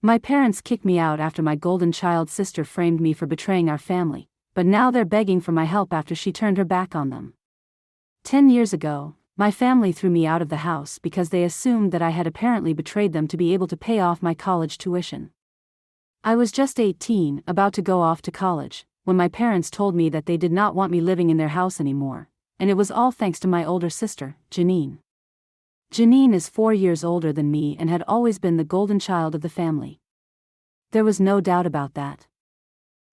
My parents kicked me out after my golden child sister framed me for betraying our family, but now they're begging for my help after she turned her back on them. 10 years ago, my family threw me out of the house because they assumed that I had apparently betrayed them to be able to pay off my college tuition. I was just 18, about to go off to college, when my parents told me that they did not want me living in their house anymore, and it was all thanks to my older sister, Janine. Janine is 4 years older than me and had always been the golden child of the family. There was no doubt about that.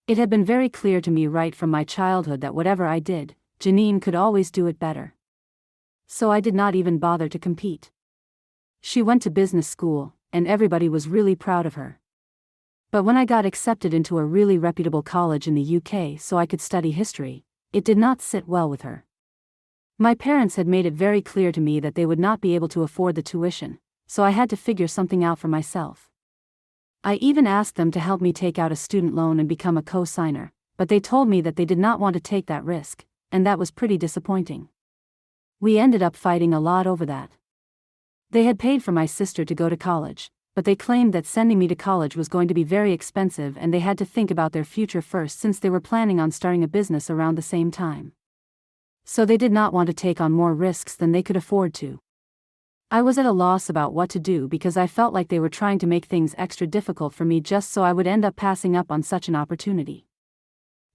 It had been very clear to me right from my childhood that whatever I did, Janine could always do it better. So I did not even bother to compete. She went to business school, and everybody was really proud of her. But when I got accepted into a really reputable college in the UK so I could study history, it did not sit well with her. My parents had made it very clear to me that they would not be able to afford the tuition, so I had to figure something out for myself. I even asked them to help me take out a student loan and become a co-signer, but they told me that they did not want to take that risk, and that was pretty disappointing. We ended up fighting a lot over that. They had paid for my sister to go to college, but they claimed that sending me to college was going to be very expensive and they had to think about their future first since they were planning on starting a business around the same time. So they did not want to take on more risks than they could afford to. I was at a loss about what to do because I felt like they were trying to make things extra difficult for me just so I would end up passing up on such an opportunity.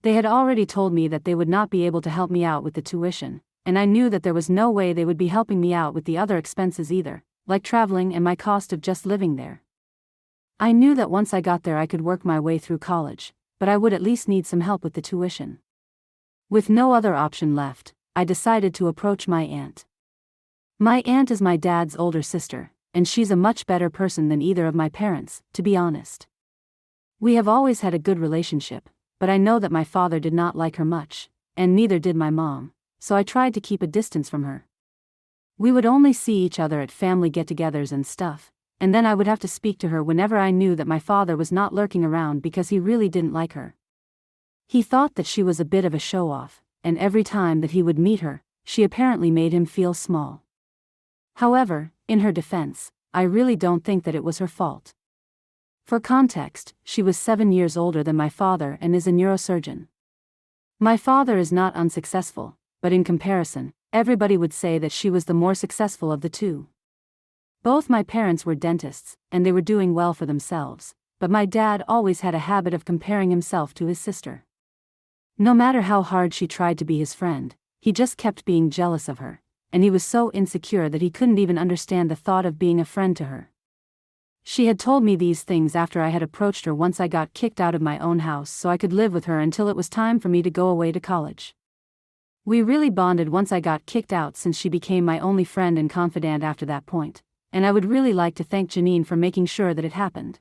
They had already told me that they would not be able to help me out with the tuition, and I knew that there was no way they would be helping me out with the other expenses either, like traveling and my cost of just living there. I knew that once I got there I could work my way through college, but I would at least need some help with the tuition. With no other option left, I decided to approach my aunt. My aunt is my dad's older sister, and she's a much better person than either of my parents, to be honest. We have always had a good relationship, but I know that my father did not like her much, and neither did my mom, so I tried to keep a distance from her. We would only see each other at family get-togethers and stuff, and then I would have to speak to her whenever I knew that my father was not lurking around because he really didn't like her. He thought that she was a bit of a show-off, and every time that he would meet her, she apparently made him feel small. However, in her defense, I really don't think that it was her fault. For context, she was 7 years older than my father and is a neurosurgeon. My father is not unsuccessful, but in comparison, everybody would say that she was the more successful of the two. Both my parents were dentists, and they were doing well for themselves, but my dad always had a habit of comparing himself to his sister. No matter how hard she tried to be his friend, he just kept being jealous of her, and he was so insecure that he couldn't even understand the thought of being a friend to her. She had told me these things after I had approached her once I got kicked out of my own house so I could live with her until it was time for me to go away to college. We really bonded once I got kicked out since she became my only friend and confidant after that point, and I would really like to thank Janine for making sure that it happened.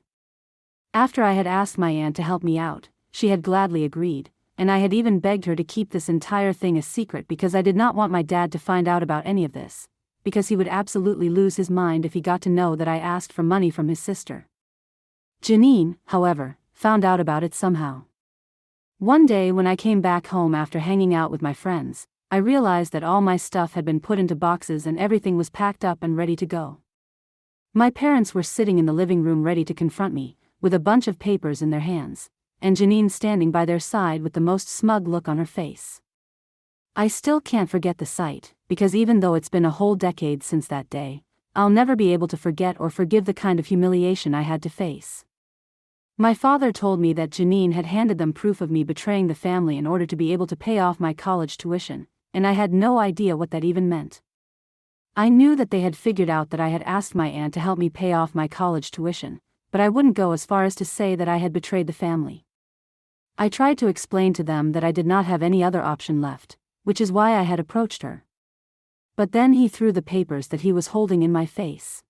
After I had asked my aunt to help me out, she had gladly agreed, and I had even begged her to keep this entire thing a secret because I did not want my dad to find out about any of this, because he would absolutely lose his mind if he got to know that I asked for money from his sister. Janine, however, found out about it somehow. One day when I came back home after hanging out with my friends, I realized that all my stuff had been put into boxes and everything was packed up and ready to go. My parents were sitting in the living room ready to confront me, with a bunch of papers in their hands, and Janine standing by their side with the most smug look on her face. I still can't forget the sight, because even though it's been a whole decade since that day, I'll never be able to forget or forgive the kind of humiliation I had to face. My father told me that Janine had handed them proof of me betraying the family in order to be able to pay off my college tuition, and I had no idea what that even meant. I knew that they had figured out that I had asked my aunt to help me pay off my college tuition, but I wouldn't go as far as to say that I had betrayed the family. I tried to explain to them that I did not have any other option left, which is why I had approached her. But then he threw the papers that he was holding in my face.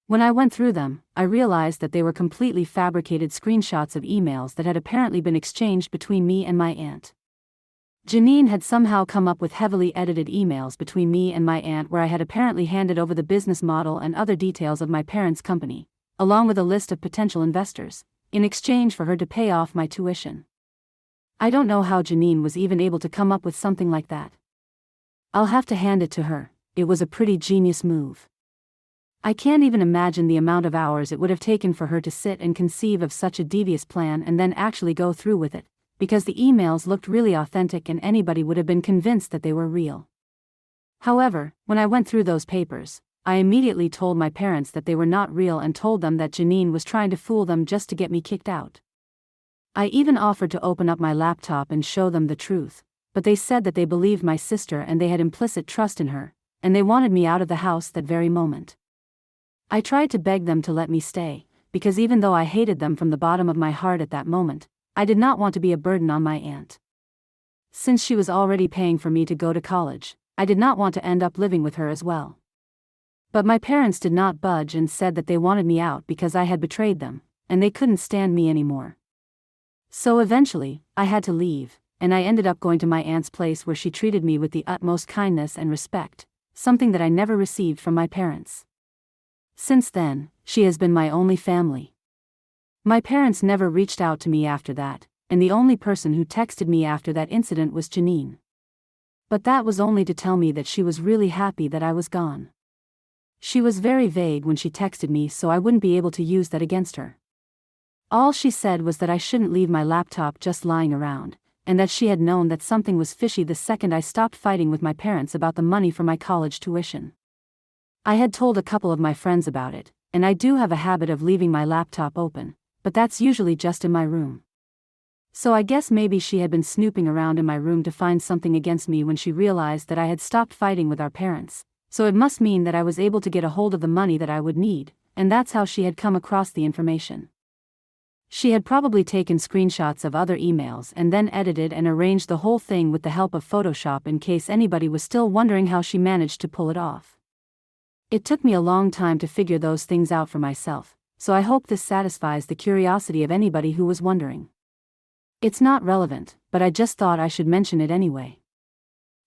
When I went through them, I realized that they were completely fabricated screenshots of emails that had apparently been exchanged between me and my aunt. Janine had somehow come up with heavily edited emails between me and my aunt where I had apparently handed over the business model and other details of my parents' company, along with a list of potential investors, in exchange for her to pay off my tuition. I don't know how Janine was even able to come up with something like that. I'll have to hand it to her, it was a pretty genius move. I can't even imagine the amount of hours it would have taken for her to sit and conceive of such a devious plan and then actually go through with it, because the emails looked really authentic and anybody would have been convinced that they were real. However, when I went through those papers, I immediately told my parents that they were not real and told them that Janine was trying to fool them just to get me kicked out. I even offered to open up my laptop and show them the truth, but they said that they believed my sister and they had implicit trust in her, and they wanted me out of the house that very moment. I tried to beg them to let me stay, because even though I hated them from the bottom of my heart at that moment, I did not want to be a burden on my aunt. Since she was already paying for me to go to college, I did not want to end up living with her as well. But my parents did not budge and said that they wanted me out because I had betrayed them, and they couldn't stand me anymore. So eventually, I had to leave, and I ended up going to my aunt's place where she treated me with the utmost kindness and respect, something that I never received from my parents. Since then, she has been my only family. My parents never reached out to me after that, and the only person who texted me after that incident was Janine. But that was only to tell me that she was really happy that I was gone. She was very vague when she texted me, so I wouldn't be able to use that against her. All she said was that I shouldn't leave my laptop just lying around, and that she had known that something was fishy the second I stopped fighting with my parents about the money for my college tuition. I had told a couple of my friends about it, and I do have a habit of leaving my laptop open, but that's usually just in my room. So I guess maybe she had been snooping around in my room to find something against me when she realized that I had stopped fighting with our parents, so it must mean that I was able to get a hold of the money that I would need, and that's how she had come across the information. She had probably taken screenshots of other emails and then edited and arranged the whole thing with the help of Photoshop in case anybody was still wondering how she managed to pull it off. It took me a long time to figure those things out for myself, so I hope this satisfies the curiosity of anybody who was wondering. It's not relevant, but I just thought I should mention it anyway.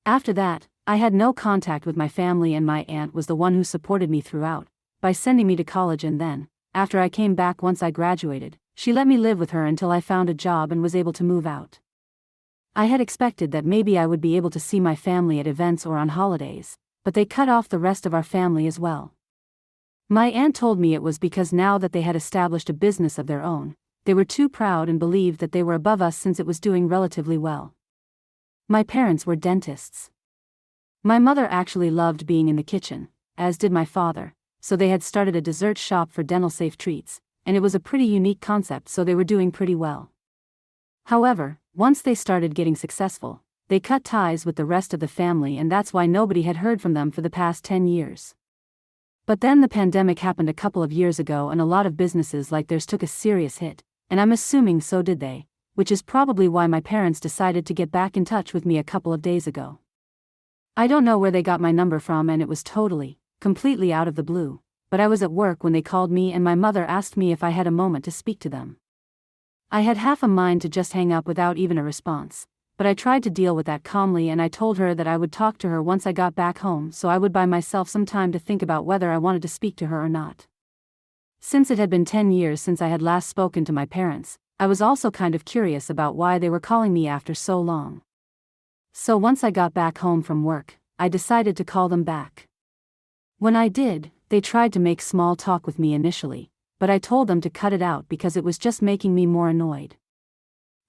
After that, I had no contact with my family, and my aunt was the one who supported me throughout, by sending me to college, and then, after I came back once I graduated, she let me live with her until I found a job and was able to move out. I had expected that maybe I would be able to see my family at events or on holidays, but they cut off the rest of our family as well. My aunt told me it was because now that they had established a business of their own, they were too proud and believed that they were above us since it was doing relatively well. My parents were dentists. My mother actually loved being in the kitchen, as did my father, so they had started a dessert shop for dental-safe treats, and it was a pretty unique concept, so they were doing pretty well. However, once they started getting successful, they cut ties with the rest of the family, and that's why nobody had heard from them for the past 10 years. But then the pandemic happened a couple of years ago, and a lot of businesses like theirs took a serious hit, and I'm assuming so did they, which is probably why my parents decided to get back in touch with me a couple of days ago. I don't know where they got my number from, and it was completely out of the blue, but I was at work when they called me, and my mother asked me if I had a moment to speak to them. I had half a mind to just hang up without even a response, but I tried to deal with that calmly, and I told her that I would talk to her once I got back home, so I would buy myself some time to think about whether I wanted to speak to her or not. Since it had been 10 years since I had last spoken to my parents, I was also kind of curious about why they were calling me after so long. So once I got back home from work, I decided to call them back. When I did, they tried to make small talk with me initially, but I told them to cut it out because it was just making me more annoyed.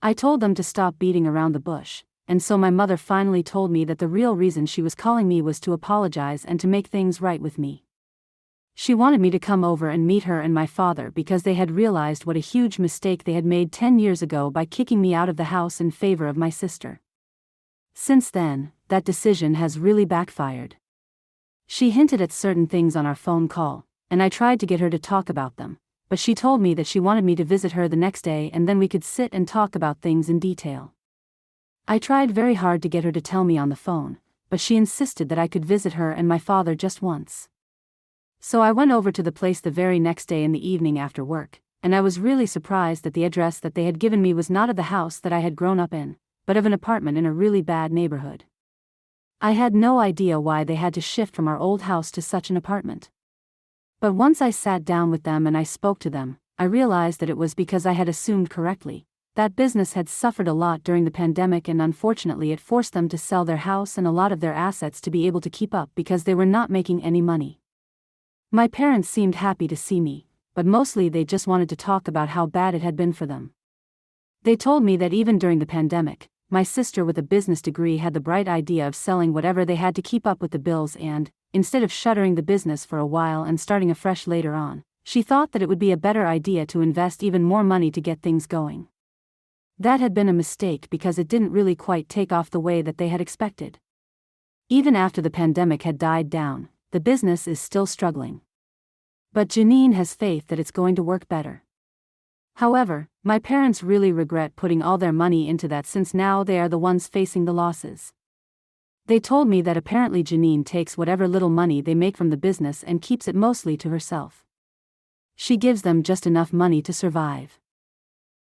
I told them to stop beating around the bush, and so my mother finally told me that the real reason she was calling me was to apologize and to make things right with me. She wanted me to come over and meet her and my father because they had realized what a huge mistake they had made 10 years ago by kicking me out of the house in favor of my sister. Since then, that decision has really backfired. She hinted at certain things on our phone call, and I tried to get her to talk about them, but she told me that she wanted me to visit her the next day and then we could sit and talk about things in detail. I tried very hard to get her to tell me on the phone, but she insisted that I could visit her and my father just once. So I went over to the place the very next day in the evening after work, and I was really surprised that the address that they had given me was not of the house that I had grown up in, but of an apartment in a really bad neighborhood. I had no idea why they had to shift from our old house to such an apartment. But once I sat down with them and I spoke to them, I realized that it was because I had assumed correctly. That business had suffered a lot during the pandemic, and unfortunately it forced them to sell their house and a lot of their assets to be able to keep up because they were not making any money. My parents seemed happy to see me, but mostly they just wanted to talk about how bad it had been for them. They told me that even during the pandemic, my sister with a business degree had the bright idea of selling whatever they had to keep up with the bills and, instead of shuttering the business for a while and starting afresh later on, she thought that it would be a better idea to invest even more money to get things going. That had been a mistake because it didn't really quite take off the way that they had expected. Even after the pandemic had died down, the business is still struggling. But Janine has faith that it's going to work better. However, my parents really regret putting all their money into that since now they are the ones facing the losses. They told me that apparently Janine takes whatever little money they make from the business and keeps it mostly to herself. She gives them just enough money to survive.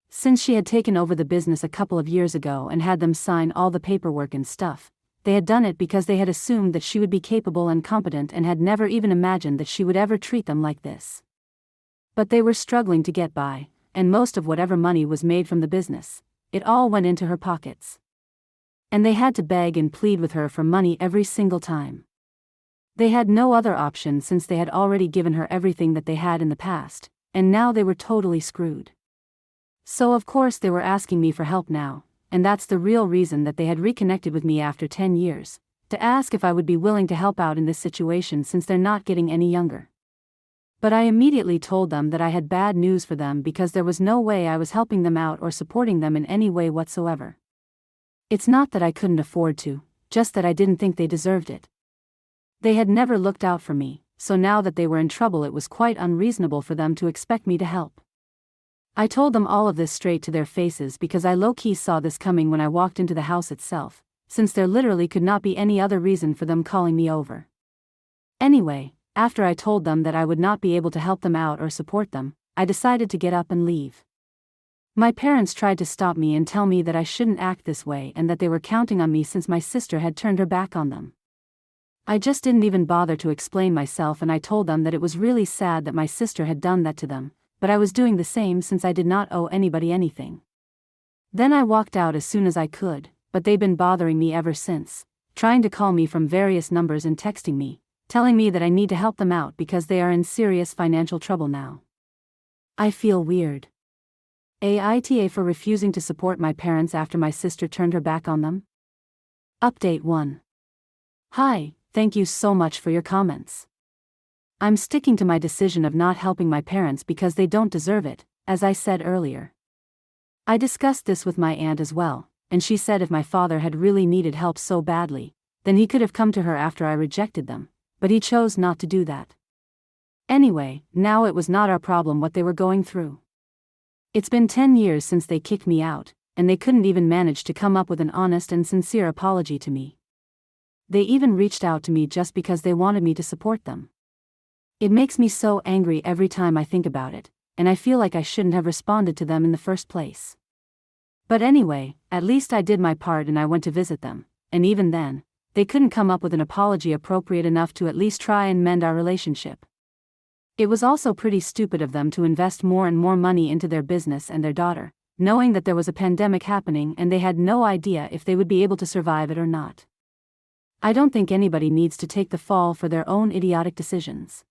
Since she had taken over the business a couple of years ago and had them sign all the paperwork and stuff, they had done it because they had assumed that she would be capable and competent and had never even imagined that she would ever treat them like this. But they were struggling to get by, and most of whatever money was made from the business, it all went into her pockets. And they had to beg and plead with her for money every single time. They had no other option since they had already given her everything that they had in the past, and now they were totally screwed. So of course they were asking me for help now, and that's the real reason that they had reconnected with me after 10 years, to ask if I would be willing to help out in this situation since they're not getting any younger. But I immediately told them that I had bad news for them because there was no way I was helping them out or supporting them in any way whatsoever. It's not that I couldn't afford to, just that I didn't think they deserved it. They had never looked out for me, so now that they were in trouble it was quite unreasonable for them to expect me to help. I told them all of this straight to their faces because I low-key saw this coming when I walked into the house itself, since there literally could not be any other reason for them calling me over. Anyway, after I told them that I would not be able to help them out or support them, I decided to get up and leave. My parents tried to stop me and tell me that I shouldn't act this way and that they were counting on me since my sister had turned her back on them. I just didn't even bother to explain myself and I told them that it was really sad that my sister had done that to them, but I was doing the same since I did not owe anybody anything. Then I walked out as soon as I could, but they've been bothering me ever since, trying to call me from various numbers and texting me, telling me that I need to help them out because they are in serious financial trouble now. I feel weird. AITA for refusing to support my parents after my sister turned her back on them. Update 1. Hi, thank you so much for your comments. I'm sticking to my decision of not helping my parents because they don't deserve it, as I said earlier. I discussed this with my aunt as well, and she said if my father had really needed help so badly, then he could have come to her after I rejected them, but he chose not to do that. Anyway, now it was not our problem what they were going through. It's been 10 years since they kicked me out, and they couldn't even manage to come up with an honest and sincere apology to me. They even reached out to me just because they wanted me to support them. It makes me so angry every time I think about it, and I feel like I shouldn't have responded to them in the first place. But anyway, at least I did my part and I went to visit them, and even then, they couldn't come up with an apology appropriate enough to at least try and mend our relationship. It was also pretty stupid of them to invest more and more money into their business and their daughter, knowing that there was a pandemic happening and they had no idea if they would be able to survive it or not. I don't think anybody needs to take the fall for their own idiotic decisions.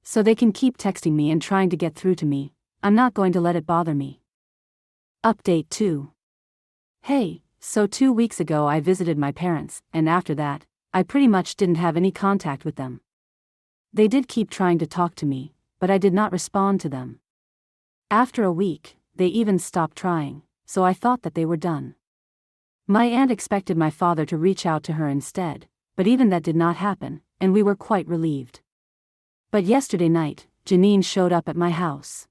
So they can keep texting me and trying to get through to me, I'm not going to let it bother me. Update 2. Hey, so 2 weeks ago I visited my parents, and after that, I pretty much didn't have any contact with them. They did keep trying to talk to me, but I did not respond to them. After a week, they even stopped trying, so I thought that they were done. My aunt expected my father to reach out to her instead, but even that did not happen, and we were quite relieved. But yesterday night, Janine showed up at my house.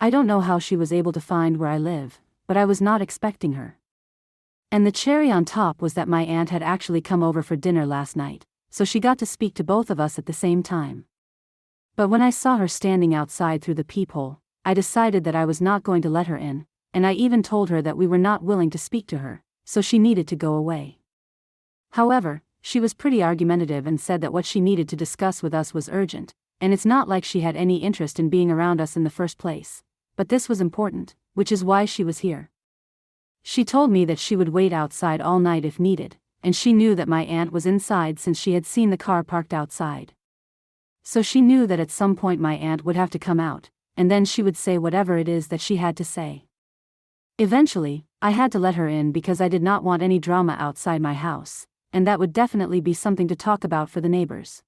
I don't know how she was able to find where I live, but I was not expecting her. And the cherry on top was that my aunt had actually come over for dinner last night, so she got to speak to both of us at the same time. But when I saw her standing outside through the peephole, I decided that I was not going to let her in, and I even told her that we were not willing to speak to her, so she needed to go away. However, she was pretty argumentative and said that what she needed to discuss with us was urgent, and it's not like she had any interest in being around us in the first place, but this was important, which is why she was here. She told me that she would wait outside all night if needed, and she knew that my aunt was inside since she had seen the car parked outside. So she knew that at some point my aunt would have to come out, and then she would say whatever it is that she had to say. Eventually, I had to let her in because I did not want any drama outside my house, and that would definitely be something to talk about for the neighbors.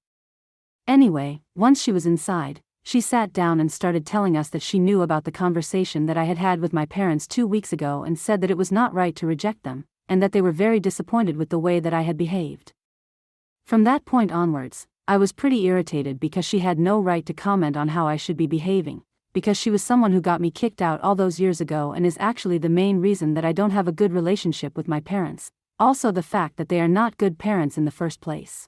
Anyway, once she was inside, she sat down and started telling us that she knew about the conversation that I had had with my parents 2 weeks ago and said that it was not right to reject them, and that they were very disappointed with the way that I had behaved. From that point onwards, I was pretty irritated because she had no right to comment on how I should be behaving, because she was someone who got me kicked out all those years ago and is actually the main reason that I don't have a good relationship with my parents, also the fact that they are not good parents in the first place.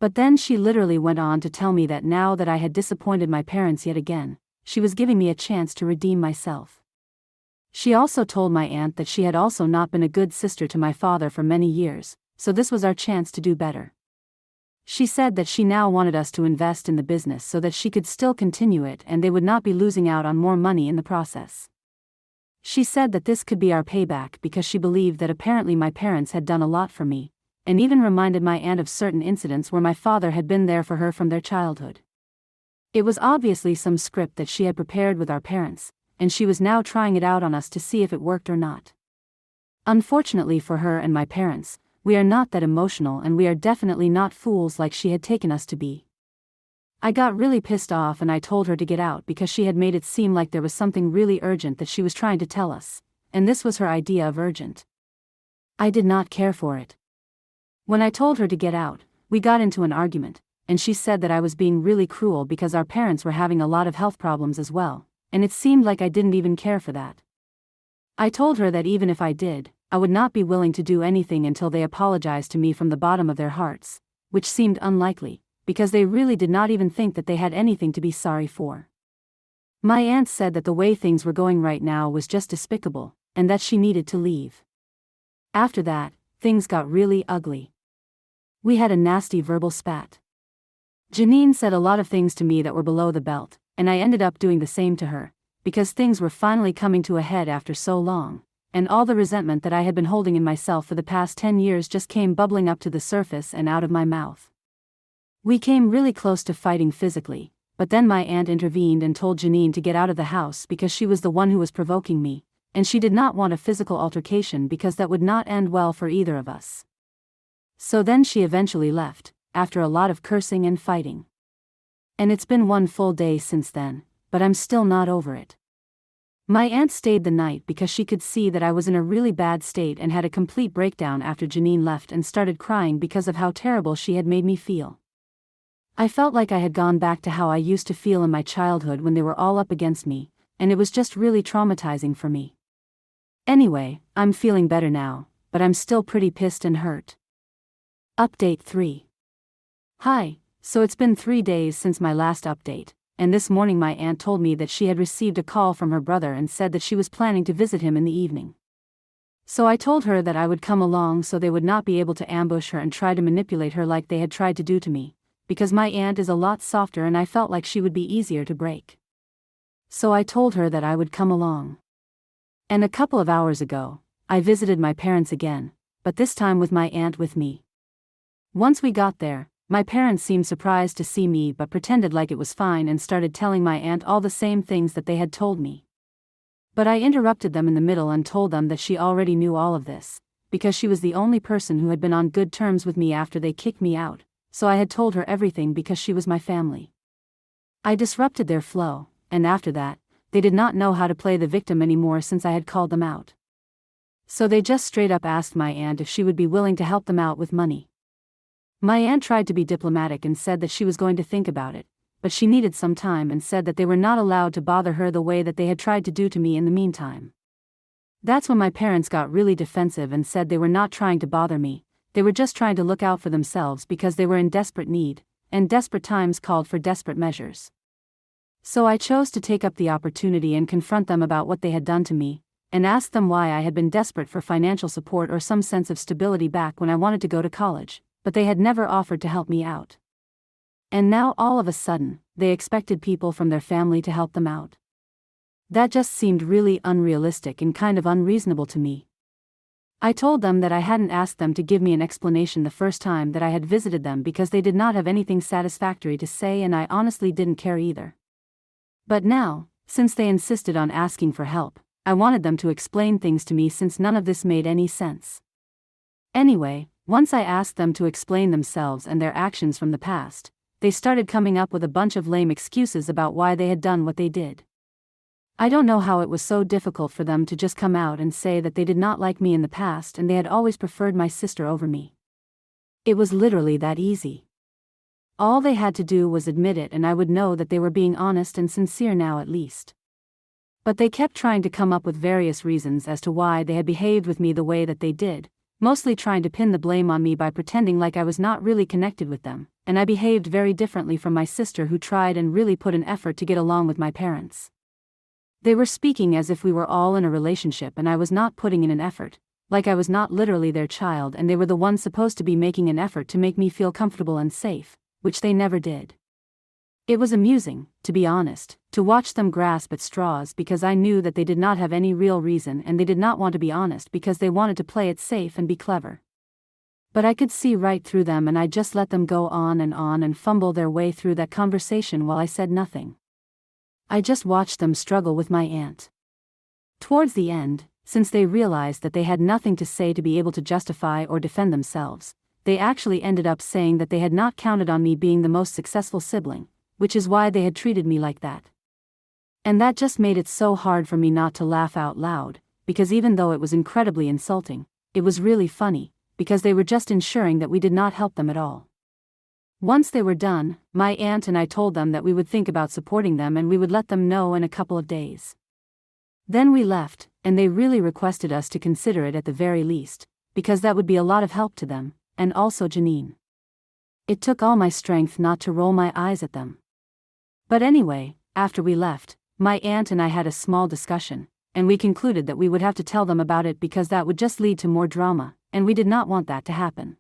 But then she literally went on to tell me that now that I had disappointed my parents yet again, she was giving me a chance to redeem myself. She also told my aunt that she had also not been a good sister to my father for many years, so this was our chance to do better. She said that she now wanted us to invest in the business so that she could still continue it and they would not be losing out on more money in the process. She said that this could be our payback because she believed that apparently my parents had done a lot for me, and even reminded my aunt of certain incidents where my father had been there for her from their childhood. It was obviously some script that she had prepared with our parents, and she was now trying it out on us to see if it worked or not. Unfortunately for her and my parents, we are not that emotional and we are definitely not fools like she had taken us to be. I got really pissed off and I told her to get out because she had made it seem like there was something really urgent that she was trying to tell us, and this was her idea of urgent. I did not care for it. When I told her to get out, we got into an argument, and she said that I was being really cruel because our parents were having a lot of health problems as well, and it seemed like I didn't even care for that. I told her that even if I did, I would not be willing to do anything until they apologized to me from the bottom of their hearts, which seemed unlikely, because they really did not even think that they had anything to be sorry for. My aunt said that the way things were going right now was just despicable, and that she needed to leave. After that, things got really ugly. We had a nasty verbal spat. Janine said a lot of things to me that were below the belt, and I ended up doing the same to her, because things were finally coming to a head after so long, and all the resentment that I had been holding in myself for the past 10 years just came bubbling up to the surface and out of my mouth. We came really close to fighting physically, but then my aunt intervened and told Janine to get out of the house because she was the one who was provoking me, and she did not want a physical altercation because that would not end well for either of us. So then she eventually left, after a lot of cursing and fighting. And it's been one full day since then, but I'm still not over it. My aunt stayed the night because she could see that I was in a really bad state and had a complete breakdown after Janine left and started crying because of how terrible she had made me feel. I felt like I had gone back to how I used to feel in my childhood when they were all up against me, and it was just really traumatizing for me. Anyway, I'm feeling better now, but I'm still pretty pissed and hurt. Update 3. Hi, so it's been 3 days since my last update, and this morning my aunt told me that she had received a call from her brother and said that she was planning to visit him in the evening. So I told her that I would come along so they would not be able to ambush her and try to manipulate her like they had tried to do to me, because my aunt is a lot softer and I felt like she would be easier to break. So I told her that I would come along. And a couple of hours ago, I visited my parents again, but this time with my aunt with me. Once we got there, my parents seemed surprised to see me but pretended like it was fine and started telling my aunt all the same things that they had told me. But I interrupted them in the middle and told them that she already knew all of this, because she was the only person who had been on good terms with me after they kicked me out, so I had told her everything because she was my family. I disrupted their flow, and after that, they did not know how to play the victim anymore since I had called them out. So they just straight up asked my aunt if she would be willing to help them out with money. My aunt tried to be diplomatic and said that she was going to think about it, but she needed some time and said that they were not allowed to bother her the way that they had tried to do to me in the meantime. That's when my parents got really defensive and said they were not trying to bother me, they were just trying to look out for themselves because they were in desperate need, and desperate times called for desperate measures. So I chose to take up the opportunity and confront them about what they had done to me, and ask them why I had been desperate for financial support or some sense of stability back when I wanted to go to college, but they had never offered to help me out. And now all of a sudden, they expected people from their family to help them out. That just seemed really unrealistic and kind of unreasonable to me. I told them that I hadn't asked them to give me an explanation the first time that I had visited them because they did not have anything satisfactory to say and I honestly didn't care either. But now, since they insisted on asking for help, I wanted them to explain things to me since none of this made any sense. Anyway, once I asked them to explain themselves and their actions from the past, they started coming up with a bunch of lame excuses about why they had done what they did. I don't know how it was so difficult for them to just come out and say that they did not like me in the past and they had always preferred my sister over me. It was literally that easy. All they had to do was admit it and I would know that they were being honest and sincere now at least. But they kept trying to come up with various reasons as to why they had behaved with me the way that they did, mostly trying to pin the blame on me by pretending like I was not really connected with them, and I behaved very differently from my sister who tried and really put an effort to get along with my parents. They were speaking as if we were all in a relationship and I was not putting in an effort, like I was not literally their child and they were the ones supposed to be making an effort to make me feel comfortable and safe, which they never did. It was amusing, to be honest, to watch them grasp at straws because I knew that they did not have any real reason and they did not want to be honest because they wanted to play it safe and be clever. But I could see right through them and I just let them go on and fumble their way through that conversation while I said nothing. I just watched them struggle with my aunt. Towards the end, since they realized that they had nothing to say to be able to justify or defend themselves, they actually ended up saying that they had not counted on me being the most successful sibling, which is why they had treated me like that. And that just made it so hard for me not to laugh out loud, because even though it was incredibly insulting, it was really funny, because they were just ensuring that we did not help them at all. Once they were done, my aunt and I told them that we would think about supporting them and we would let them know in a couple of days. Then we left, and they really requested us to consider it at the very least, because that would be a lot of help to them, and also Janine. It took all my strength not to roll my eyes at them. But anyway, after we left, my aunt and I had a small discussion, and we concluded that we would have to tell them about it because that would just lead to more drama, and we did not want that to happen.